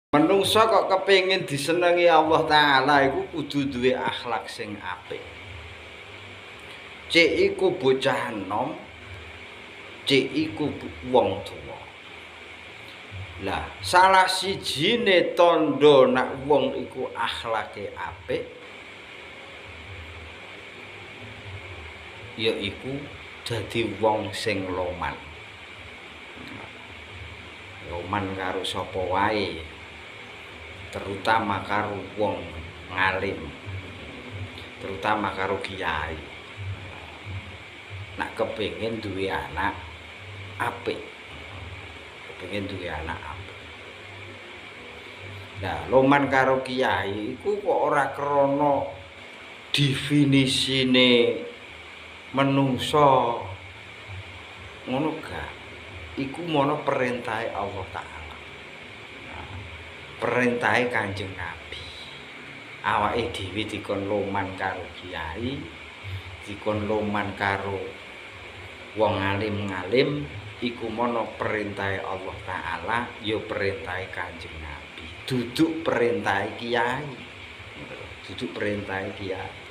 Menungso kok kepengin disenengi Allah Ta'ala iku kudu duwe akhlak sing apik. Cek iku bocah enom, cek iku wong tuwa. Lah, salah sijine tandha nek wong iku akhlake apik yaiku dadi wong sing loman. Loman karo sapa wae. Terutama karo wong ngalim, terutama karo kiai. Nak kepengin duwe anak apik, kepengin duwe anak apik. Nah, loman karo kiai iku kok ora krana definisine menungso ngono gak. Iku mono perintahe Allah Ta'ala. Perintahe Kanjeng Nabi. Awake dhewe dikon loman karo kiai, dikon loman karo wong alim-alim, iku mono perintahe Allah Ta'ala, ya perintahe Kanjeng Nabi. Duduk perintahe kiai. Duduk perintahe kiai.